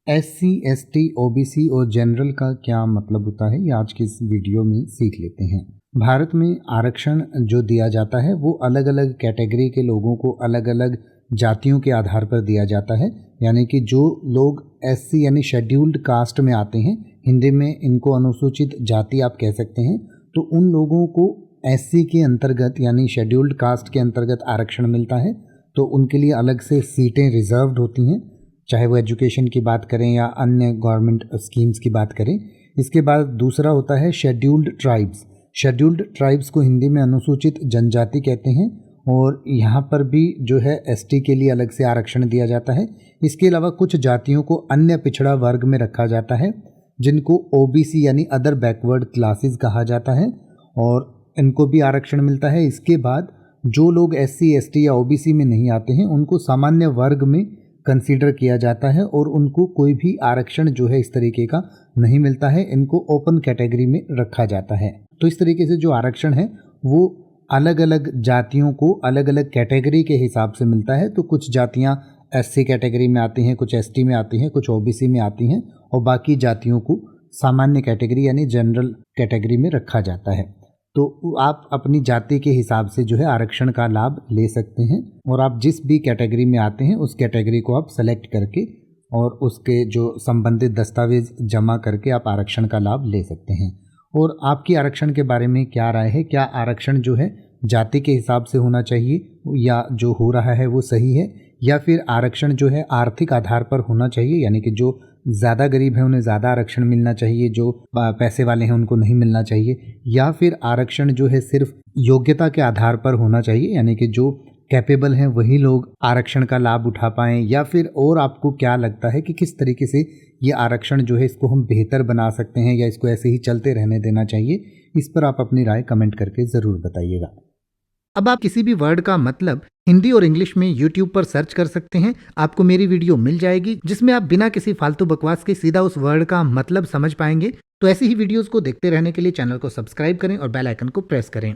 SC, ST, OBC और general का क्या मतलब होता है, ये आज की इस वीडियो में सीख लेते हैं। भारत में आरक्षण जो दिया जाता है वो अलग अलग कैटेगरी के लोगों को अलग अलग जातियों के आधार पर दिया जाता है। यानी कि जो लोग SC यानी शेड्यूल्ड कास्ट में आते हैं, हिंदी में इनको अनुसूचित जाति आप कह सकते हैं, तो उन लोगों को SC के अंतर्गत यानी शेड्यूल्ड कास्ट के अंतर्गत आरक्षण मिलता है। तो उनके लिए अलग से सीटें रिजर्व्ड होती हैं, चाहे वो एजुकेशन की बात करें या अन्य गवर्नमेंट स्कीम्स की बात करें। इसके बाद दूसरा होता है शेड्यूल्ड ट्राइब्स। शेड्यूल्ड ट्राइब्स को हिंदी में अनुसूचित जनजाति कहते हैं और यहाँ पर भी जो है ST के लिए अलग से आरक्षण दिया जाता है। इसके अलावा कुछ जातियों को अन्य पिछड़ा वर्ग में रखा जाता है, जिनको OBC यानी अदर बैकवर्ड क्लासेस कहा जाता है, और इनको भी आरक्षण मिलता है। इसके बाद जो लोग SC, ST या OBC में नहीं आते हैं उनको सामान्य वर्ग में कंसीडर किया जाता है और उनको कोई भी आरक्षण जो है इस तरीके का नहीं मिलता है, इनको ओपन कैटेगरी में रखा जाता है। तो इस तरीके से जो आरक्षण है वो अलग अलग जातियों को अलग अलग कैटेगरी के हिसाब से मिलता है। तो कुछ जातियां SC कैटेगरी में आती हैं, कुछ ST में आती हैं, कुछ OBC में आती हैं, और बाकी जातियों को सामान्य कैटेगरी यानी जनरल कैटेगरी में रखा जाता है। तो आप अपनी जाति के हिसाब से जो है आरक्षण का लाभ ले सकते हैं, और आप जिस भी कैटेगरी में आते हैं उस कैटेगरी को आप सेलेक्ट करके और उसके जो संबंधित दस्तावेज जमा करके आप आरक्षण का लाभ ले सकते हैं। और आपकी आरक्षण के बारे में क्या राय है? क्या आरक्षण जो है जाति के हिसाब से होना चाहिए या जो हो रहा है वो सही है, या फिर आरक्षण जो है आर्थिक आधार पर होना चाहिए, यानी कि जो ज़्यादा गरीब है उन्हें ज़्यादा आरक्षण मिलना चाहिए, जो पैसे वाले हैं उनको नहीं मिलना चाहिए, या फिर आरक्षण जो है सिर्फ योग्यता के आधार पर होना चाहिए, यानी कि जो कैपेबल हैं वही लोग आरक्षण का लाभ उठा पाएँ, या फिर और आपको क्या लगता है कि किस तरीके से ये आरक्षण जो है इसको हम बेहतर बना सकते हैं या इसको ऐसे ही चलते रहने देना चाहिए? इस पर आप अपनी राय कमेंट करके ज़रूर बताइएगा। अब आप किसी भी वर्ड का मतलब हिंदी और इंग्लिश में YouTube पर सर्च कर सकते हैं, आपको मेरी वीडियो मिल जाएगी जिसमें आप बिना किसी फालतू बकवास के सीधा उस वर्ड का मतलब समझ पाएंगे। तो ऐसी ही वीडियोस को देखते रहने के लिए चैनल को सब्सक्राइब करें और बेल आइकन को प्रेस करें।